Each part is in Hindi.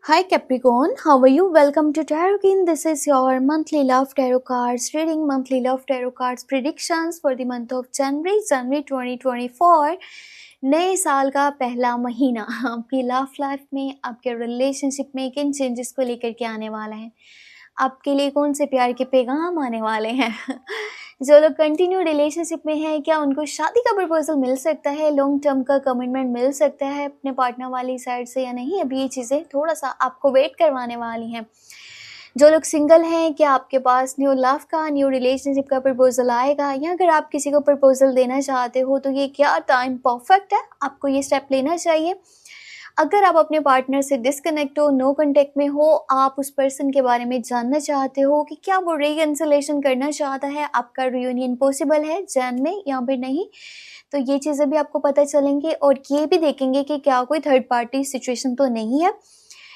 Hi Capricorn, how are you? Welcome to Tarot King. This is your monthly love tarot cards reading, monthly love tarot cards predictions for the month of January 2024. नए साल का पहला महीना आपकी लव लाइफ में, आपके रिलेशनशिप में किन चेंजेस को लेकर के आने वाला है, आपके लिए कौन से प्यार के पैगाम आने वाले हैं जो लोग कंटिन्यू रिलेशनशिप में हैं, क्या उनको शादी का प्रपोजल मिल सकता है, लॉन्ग टर्म का कमिटमेंट मिल सकता है अपने पार्टनर वाली साइड से या नहीं। अभी ये चीज़ें थोड़ा सा आपको वेट करवाने वाली हैं। जो लोग सिंगल हैं, क्या आपके पास न्यू लव का, न्यू रिलेशनशिप का प्रपोजल आएगा, या अगर आप किसी को प्रपोजल देना चाहते हो तो ये क्या टाइम परफेक्ट है, आपको ये स्टेप लेना चाहिए। अगर आप अपने पार्टनर से डिस्कनेक्ट हो, नो कांटेक्ट में हो, आप उस पर्सन के बारे में जानना चाहते हो कि क्या वो रिकंसिलेशन करना चाहता है, आपका रियूनियन पॉसिबल है जैन में या फिर नहीं, तो ये चीज़ें भी आपको पता चलेंगी। और ये भी देखेंगे कि क्या कोई थर्ड पार्टी सिचुएशन तो नहीं है।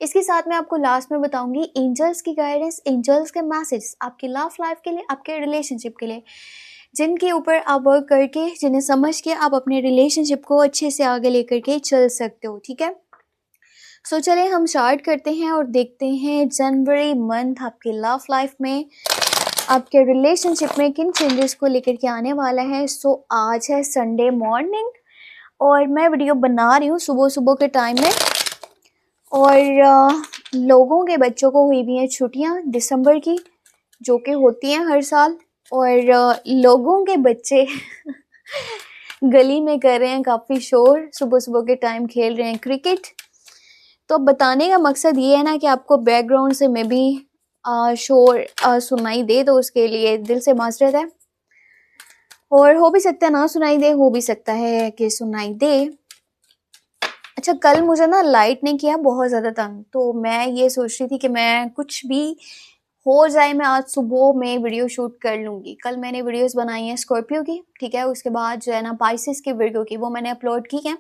इसके साथ में आपको लास्ट में बताऊंगी एंजल्स की गाइडेंस, एंजल्स के मैसेज आपकी लव लाइफ के लिए, आपके रिलेशनशिप के लिए, जिनके ऊपर आप वर्क करके, जिन्हें समझ के आप अपने रिलेशनशिप को अच्छे से आगे लेकर के चल सकते हो। ठीक है, सो चले हम स्टार्ट करते हैं और देखते हैं जनवरी मंथ आपके लव लाइफ में, आपके रिलेशनशिप में किन चेंजेस को लेकर के आने वाला है। सो आज है संडे मॉर्निंग और मैं वीडियो बना रही हूँ सुबह सुबह के टाइम में, और लोगों के बच्चों को हुई भी हैं छुट्टियाँ दिसंबर की, जो कि होती हैं हर साल, और लोगों के बच्चे गली में कर रहे हैं काफ़ी शोर, सुबह सुबह के टाइम खेल रहे हैं क्रिकेट। तो बताने का मकसद ये है ना कि आपको बैकग्राउंड से में भी शोर सुनाई दे, तो उसके लिए दिल से माजरत है। और हो भी सकता है ना सुनाई दे, हो भी सकता है कि सुनाई दे। अच्छा, कल मुझे ना लाइट ने किया बहुत ज़्यादा तंग, तो मैं ये सोच रही थी कि मैं कुछ भी हो जाए मैं आज सुबह में वीडियो शूट कर लूँगी। कल मैंने वीडियोस बनाई हैं स्कॉर्पियो की, ठीक है, उसके बाद जो है ना पाइसेस की वीडियो की, वो मैंने अपलोड की है।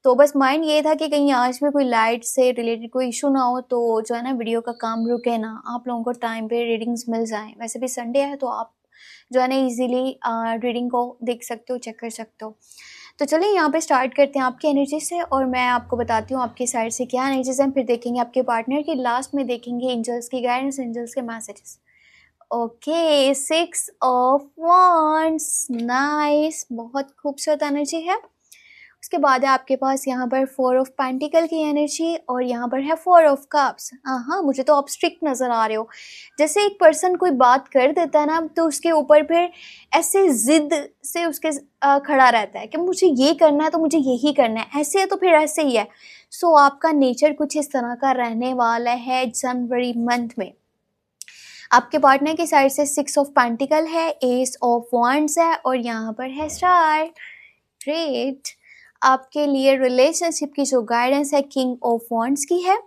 तो बस माइंड ये था कि कहीं आज भी कोई लाइट से रिलेटेड कोई इशू ना हो, तो जो है ना वीडियो का काम रुके ना, आप लोगों को टाइम पे रीडिंग्स मिल जाएं। वैसे भी संडे है तो आप जो है ना इजीली रीडिंग को देख सकते हो, चेक कर सकते हो। तो चलिए यहाँ पे स्टार्ट करते हैं आपकी एनर्जी से, और मैं आपको बताती हूँ आपकी साइड से क्या एनर्जीज हैं, फिर देखेंगे आपके पार्टनर की, लास्ट में देखेंगे एंजल्स की गाइडेंस, एंजल्स के messages. Okay, 6 of wands, nice, बहुत खूबसूरत एनर्जी है। उसके बाद है आपके पास यहाँ पर 4 ऑफ पेंटिकल की एनर्जी, और यहाँ पर है 4 ऑफ कप्स। हाँ, मुझे तो आप स्ट्रिक्ट नज़र आ रहे हो। जैसे एक पर्सन कोई बात कर देता है ना, तो उसके ऊपर फिर ऐसे जिद से उसके खड़ा रहता है कि मुझे ये करना है तो मुझे यही करना है, ऐसे है तो फिर ऐसे ही है। सो आपका नेचर कुछ इस तरह का रहने वाला है जनवरी मंथ में। आपके पार्टनर की साइड से 6 ऑफ पेंटिकल है, एस ऑफ वांड्स है, और यहाँ पर है स्टार। ग्रेट। आपके लिए रिलेशनशिप की जो गाइडेंस है किंग ऑफ वांड्स की है,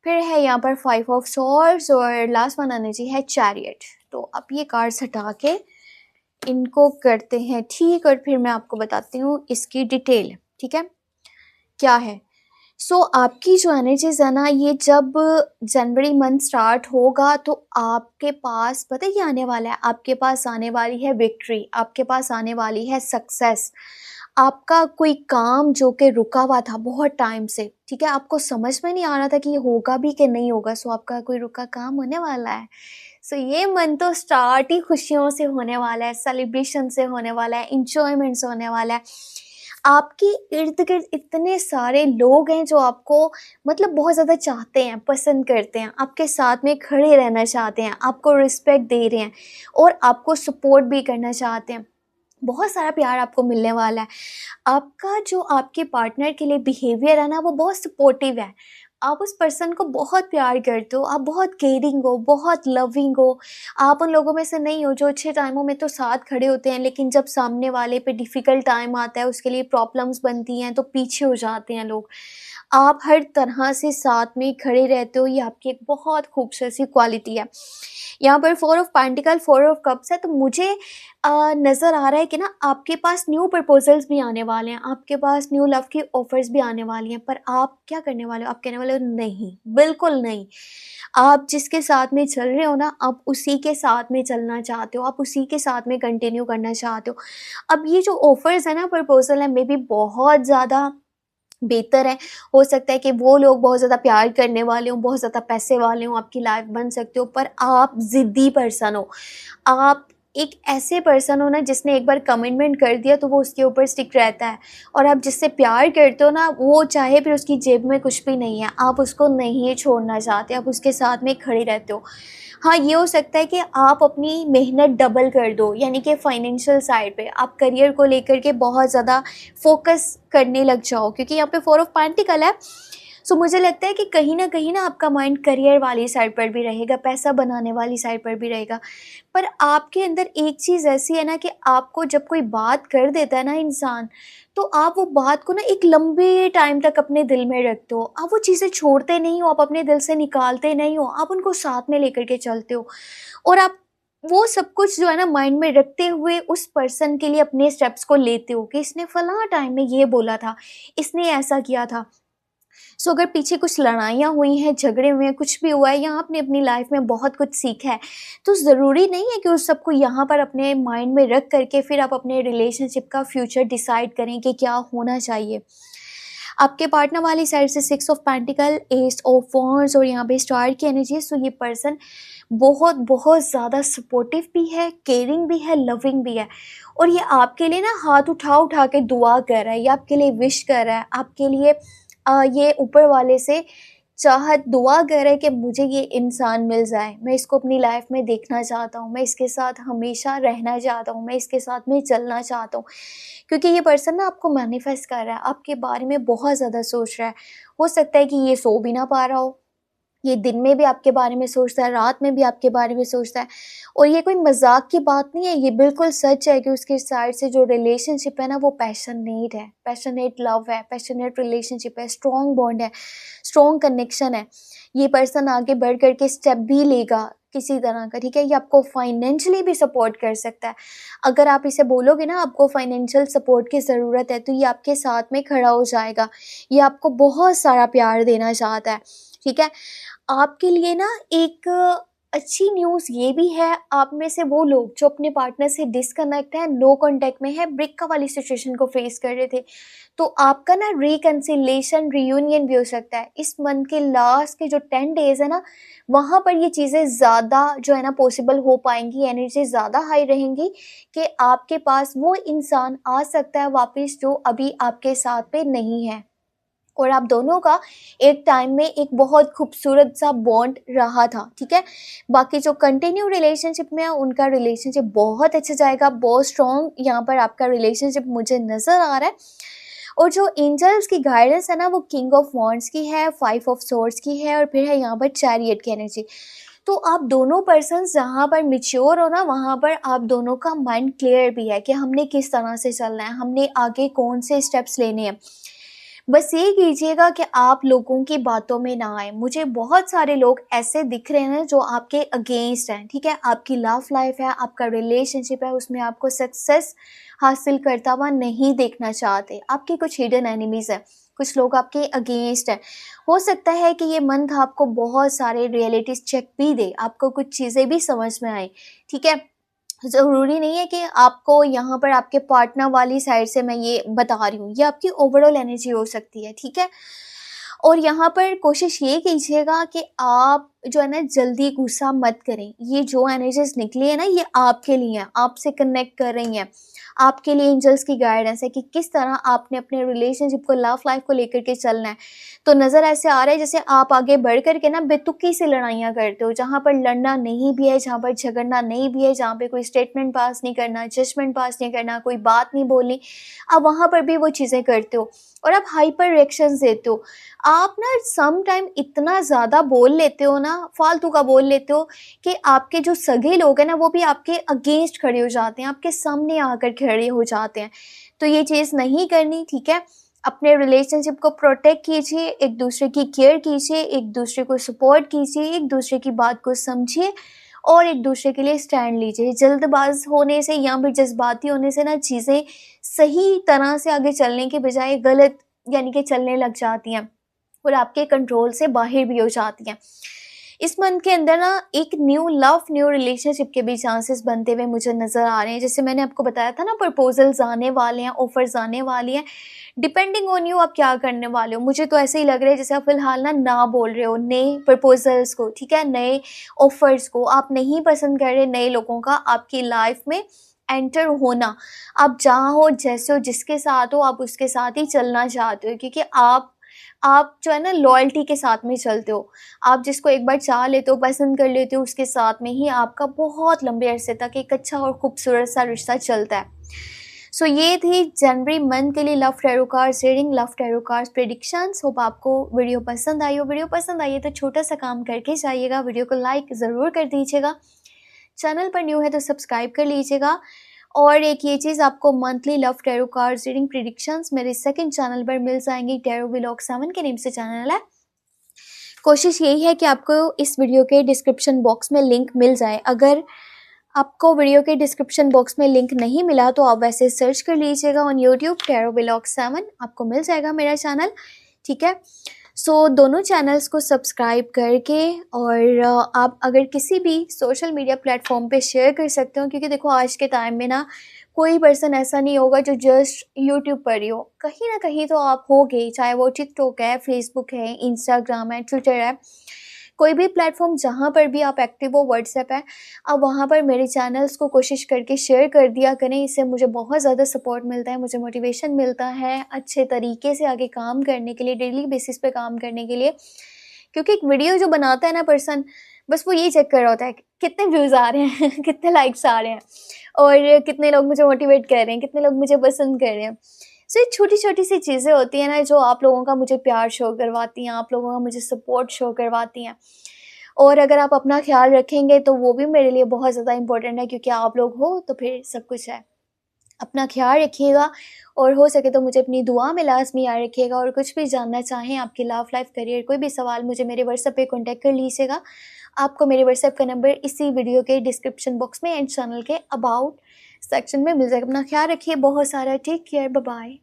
फिर है यहाँ पर 5 ऑफ स्वॉर्ड्स, और लास्ट वन एनर्जी है चैरियट। तो अब ये कार्ड्स हटा के इनको करते हैं ठीक, और फिर मैं आपको बताती हूँ इसकी डिटेल। ठीक है, क्या है। सो आपकी जो एनर्जीज है ना, ये जब जनवरी मंथ स्टार्ट होगा तो आपके पास पता है क्या आने वाला है, आपके पास आने वाली है विक्ट्री, आपके पास आने वाली है सक्सेस। आपका कोई काम जो कि रुका हुआ था बहुत टाइम से, ठीक है, आपको समझ में नहीं आ रहा था कि ये होगा भी कि नहीं होगा, सो आपका कोई रुका काम होने वाला है। सो ये मन तो स्टार्ट ही खुशियों से होने वाला है, सेलिब्रेशन से होने वाला है, इंजॉयमेंट से होने वाला है। आपके इर्द गिर्द इतने सारे लोग हैं जो आपको मतलब बहुत ज़्यादा चाहते हैं, पसंद करते हैं, आपके साथ में खड़े रहना चाहते हैं, आपको रिस्पेक्ट दे रहे हैं और आपको सपोर्ट भी करना चाहते हैं। बहुत सारा प्यार आपको मिलने वाला है। आपका जो आपके पार्टनर के लिए बिहेवियर है ना, वो बहुत सपोर्टिव है। आप उस पर्सन को बहुत प्यार करते हो, आप बहुत केयरिंग हो, बहुत लविंग हो। आप उन लोगों में से नहीं हो जो अच्छे टाइमों में तो साथ खड़े होते हैं, लेकिन जब सामने वाले पे डिफ़िकल्ट टाइम आता है, उसके लिए प्रॉब्लम्स बनती हैं, तो पीछे हो जाते हैं लोग। आप हर तरह से साथ में खड़े रहते हो, ये आपकी एक बहुत खूबसूरत सी क्वालिटी है। यहाँ पर 4 ऑफ पेंटिकल, 4 ऑफ कप्स है, तो मुझे नज़र आ रहा है कि ना आपके पास न्यू प्रपोजल्स भी आने वाले हैं, आपके पास न्यू लव की ऑफर्स भी आने वाली हैं, पर आप क्या करने वाले हो, आप कहने वाले हो नहीं, बिल्कुल नहीं। आप जिसके साथ में चल रहे हो ना, आप उसी के साथ में चलना चाहते हो, आप उसी के साथ में कंटिन्यू करना चाहते हो। अब ये जो ऑफर्स है ना, प्रपोजल है, मे बी बहुत ज़्यादा बेहतर है। हो सकता है कि वो लोग बहुत ज़्यादा प्यार करने वाले हों, बहुत ज़्यादा पैसे वाले हों, आपकी लाइफ बन सकते हो, पर आप ज़िद्दी पर्सन हो। आप एक ऐसे पर्सन हो ना जिसने एक बार कमिटमेंट कर दिया तो वो उसके ऊपर स्टिक रहता है। और आप जिससे प्यार करते हो ना, वो चाहे फिर उसकी जेब में कुछ भी नहीं है, आप उसको नहीं छोड़ना चाहते, आप उसके साथ में खड़े रहते हो। हाँ, ये हो सकता है कि आप अपनी मेहनत डबल कर दो, यानी कि फाइनेंशियल साइड पे आप करियर को लेकर के बहुत ज़्यादा फोकस करने लग जाओ, क्योंकि यहाँ पे 4 ऑफ पेंटिकल है। सो मुझे लगता है कि कहीं ना आपका माइंड करियर वाली साइड पर भी रहेगा, पैसा बनाने वाली साइड पर भी रहेगा। पर आपके अंदर एक चीज़ ऐसी है ना कि आपको जब कोई बात कर देता है ना इंसान, तो आप वो बात को ना एक लंबे टाइम तक अपने दिल में रखते हो। आप वो चीज़ें छोड़ते नहीं हो, आप अपने दिल से निकालते नहीं हो, आप उनको साथ में लेकर के चलते हो। और आप वो सब कुछ जो है ना माइंड में रखते हुए उस पर्सन के लिए अपने स्टेप्स को लेते हो कि इसने फलां टाइम में ये बोला था, इसने ऐसा किया था। सो अगर पीछे कुछ लड़ाइयाँ हुई हैं, झगड़े हुए हैं, कुछ भी हुआ है या आपने अपनी लाइफ में बहुत कुछ सीखा है, तो ज़रूरी नहीं है कि उस सबको यहाँ पर अपने माइंड में रख करके फिर आप अपने रिलेशनशिप का फ्यूचर डिसाइड करें कि क्या होना चाहिए। आपके पार्टनर वाली साइड से 6 of pentacle, S of wands और यहाँ पे स्टार की एनर्जी है। सो ये पर्सन बहुत बहुत ज़्यादा सपोर्टिव भी है, केयरिंग भी है, लविंग भी है। और ये आपके लिए ना हाथ उठा उठा के दुआ कर रहा है, ये आपके लिए विश कर रहा है, आपके लिए ये ऊपर वाले से चाहत दुआ कर रहा है कि मुझे ये इंसान मिल जाए, मैं इसको अपनी लाइफ में देखना चाहता हूँ, मैं इसके साथ हमेशा रहना चाहता हूँ, मैं इसके साथ में चलना चाहता हूँ। क्योंकि ये पर्सन ना आपको मैनिफेस्ट कर रहा है, आपके बारे में बहुत ज़्यादा सोच रहा है। हो सकता है कि ये सो भी ना पा रहा हो, ये दिन में भी आपके बारे में सोचता है, रात में भी आपके बारे में सोचता है। और ये कोई मज़ाक की बात नहीं है, ये बिल्कुल सच है कि उसके साइड से जो रिलेशनशिप है ना वो पैशनेट है, पैशनेट लव है, पैशनेट रिलेशनशिप है, स्ट्रॉन्ग बॉन्ड है, स्ट्रॉन्ग कनेक्शन है। ये पर्सन आगे बढ़ कर के स्टेप भी लेगा किसी तरह का, ठीक है? ये आपको फाइनेंशियली भी सपोर्ट कर सकता है। अगर आप इसे बोलोगे ना आपको फाइनेंशियल सपोर्ट की ज़रूरत है, तो ये आपके साथ में खड़ा हो जाएगा। ये आपको बहुत सारा प्यार देना चाहता है, ठीक है? आपके लिए ना एक अच्छी न्यूज़ ये भी है, आप में से वो लोग जो अपने पार्टनर से डिस्कनेक्ट हैं, नो कॉन्टैक्ट में है, ब्रेक वाली सिचुएशन को फेस कर रहे थे, तो आपका ना रिकंसिलिएशन, रियूनियन भी हो सकता है। इस मंथ के लास्ट के जो 10 डेज़ है ना, वहाँ पर ये चीज़ें ज़्यादा जो है ना पॉसिबल हो पाएँगी, एनर्जी ज़्यादा हाई रहेंगी कि आपके पास वो इंसान आ सकता है वापस जो अभी आपके साथ पे नहीं है। और आप दोनों का एक टाइम में एक बहुत खूबसूरत सा बॉन्ड रहा था, ठीक है? बाकी जो कंटिन्यू रिलेशनशिप में है उनका रिलेशनशिप बहुत अच्छा जाएगा, बहुत स्ट्रॉन्ग यहाँ पर आपका रिलेशनशिप मुझे नज़र आ रहा है। और जो एंजल्स की गाइडेंस है ना वो किंग ऑफ वॉन्ड्स की है, 5 ऑफ सोर्ड्स की है और फिर है यहाँ पर चैरियट की एनर्जी। तो आप दोनों पर्सन्स जहाँ पर मैच्योर हो ना, वहाँ पर आप दोनों का माइंड क्लियर भी है कि हमने किस तरह से चलना है, हमने आगे कौन से स्टेप्स लेने हैं। बस ये कीजिएगा कि आप लोगों की बातों में ना आए। मुझे बहुत सारे लोग ऐसे दिख रहे हैं जो आपके अगेंस्ट हैं, ठीक है? आपकी लव लाइफ है, आपका रिलेशनशिप है, उसमें आपको सक्सेस हासिल करता हुआ नहीं देखना चाहते। आपके कुछ हिडन एनिमीज़ हैं, कुछ लोग आपके अगेंस्ट हैं। हो सकता है कि ये मंथ आपको बहुत सारे रियलिटीज़ चेक भी दे, आपको कुछ चीज़ें भी समझ में आएँ, ठीक है? ज़रूरी नहीं है कि आपको यहाँ पर आपके पार्टनर वाली साइड से मैं ये बता रही हूँ, ये आपकी ओवरऑल एनर्जी हो सकती है, ठीक है? और यहाँ पर कोशिश ये कीजिएगा कि आप जो है ना जल्दी गुस्सा मत करें। ये जो एनर्जीज़ निकली है ना ये आपके लिए हैं, आपसे कनेक्ट कर रही हैं। आपके लिए एंजल्स की गाइडेंस है कि किस तरह आपने अपने रिलेशनशिप को, लव लाइफ को लेकर के चलना है। तो नज़र ऐसे आ रहा है जैसे आप आगे बढ़ कर के ना बेतुकी से लड़ाइयाँ करते हो, जहाँ पर लड़ना नहीं भी है, जहाँ पर झगड़ना नहीं भी है, जहाँ पे कोई स्टेटमेंट पास नहीं करना, जजमेंट पास नहीं करना, कोई बात नहीं बोलनी, आप वहाँ पर भी वो चीज़ें करते हो और आप हाइपर रिएक्शंस देते हो। आप ना सम टाइम इतना ज़्यादा बोल लेते हो ना, फालतू का बोल लेते हो कि आपके जो सगे लोग हैं ना वो भी आपके अगेंस्ट खड़े हो जाते हैं, आपके सामने आकर खड़े हो जाते हैं। तो ये चीज़ नहीं करनी, ठीक है? अपने रिलेशनशिप को प्रोटेक्ट कीजिए, एक दूसरे की केयर कीजिए, एक दूसरे को सपोर्ट कीजिए, एक दूसरे की बात को समझिए और एक दूसरे के लिए स्टैंड लीजिए। जल्दबाज होने से या फिर जज्बाती होने से ना चीज़ें सही तरह से आगे चलने के बजाय गलत यानी कि चलने लग जाती हैं और आपके कंट्रोल से बाहर भी हो जाती हैं। इस मंथ के अंदर ना एक न्यू रिलेशनशिप के भी चांसेस बनते हुए मुझे नज़र आ रहे हैं। जैसे मैंने आपको बताया था ना, प्रपोजल्स आने वाले हैं, ऑफर्स आने वाली हैं। डिपेंडिंग ऑन यू आप क्या करने वाले हो। मुझे तो ऐसे ही लग रहा है जैसे आप फिलहाल ना बोल रहे हो नए प्रपोजल्स को, ठीक है, नए ऑफर्स को। आप नहीं पसंद कर रहे नए लोगों का आपकी लाइफ में एंटर होना। आप जहाँ हो, जैसे हो, जिसके साथ हो, आप उसके साथ ही चलना चाहते हो, क्योंकि आप जो है ना लॉयल्टी के साथ में चलते हो। आप जिसको एक बार चाह लेते हो, पसंद कर लेते हो, उसके साथ में ही आपका बहुत लंबे अरसे तक एक अच्छा और खूबसूरत सा रिश्ता चलता है। सो ये थी जनवरी मंथ के लिए love tarot cards reading, love tarot cards predictions. Hope आपको वीडियो पसंद आई हो। वीडियो पसंद आई है तो छोटा सा काम करके जाइएगा, वीडियो को लाइक ज़रूर कर दीजिएगा। चैनल पर न्यू है तो सब्सक्राइब कर लीजिएगा। और एक ये चीज़, आपको monthly love tarot cards reading predictions मेरे सेकंड चैनल पर मिल जाएंगी। टैरो व्लॉग 7 के नेम से चैनल है। कोशिश यही है कि आपको इस वीडियो के डिस्क्रिप्शन बॉक्स में लिंक मिल जाए। अगर आपको वीडियो के डिस्क्रिप्शन बॉक्स में लिंक नहीं मिला तो आप वैसे सर्च कर लीजिएगा ऑन यूट्यूब टैरो व्लॉग 7, आपको मिल जाएगा मेरा चैनल, ठीक है। सो दोनों चैनल्स को सब्सक्राइब करके, और आप अगर किसी भी सोशल मीडिया प्लेटफॉर्म पे शेयर कर सकते हो, क्योंकि देखो आज के टाइम में ना कोई पर्सन ऐसा नहीं होगा जो जस्ट यूट्यूब पर ही हो। कहीं ना कहीं तो आप होगे, चाहे वो टिकटॉक है, फेसबुक है, इंस्टाग्राम है, ट्विटर है, कोई भी प्लेटफॉर्म जहाँ पर भी आप एक्टिव हो, व्हाट्सएप है, आप वहाँ पर मेरे चैनल्स को कोशिश करके शेयर कर दिया करें। इससे मुझे बहुत ज़्यादा सपोर्ट मिलता है, मुझे मोटिवेशन मिलता है अच्छे तरीके से आगे काम करने के लिए, डेली बेसिस पे काम करने के लिए। क्योंकि एक वीडियो जो बनाता है ना पर्सन, बस वो ये चेक कर रहा होता है कितने व्यूज़ आ रहे हैं कितने लाइक्स आ रहे हैं, और कितने लोग मुझे मोटिवेट कर रहे हैं, कितने लोग मुझे पसंद कर रहे हैं। सो ये छोटी छोटी सी चीज़ें होती हैं ना, जो आप लोगों का मुझे प्यार शो करवाती हैं, आप लोगों का मुझे सपोर्ट शो करवाती हैं। और अगर आप अपना ख्याल रखेंगे तो वो भी मेरे लिए बहुत ज़्यादा इम्पोर्टेंट है, क्योंकि आप लोग हो तो फिर सब कुछ है। अपना ख्याल रखिएगा, और हो सके तो मुझे अपनी दुआ में लाज़मी याद रखिएगा। और कुछ भी जानना चाहें, आपकी लव लाइफ, करियर, कोई भी सवाल, मुझे मेरे व्हाट्सएप पे कॉन्टैक्ट कर लीजिएगा। आपको मेरे व्हाट्सएप का नंबर इसी वीडियो के डिस्क्रिप्शन बॉक्स में एंड चैनल के अबाउट सेक्शन में मिल जाएगा। अपना ख्याल रखिए बहुत सारा। Take care, bye bye.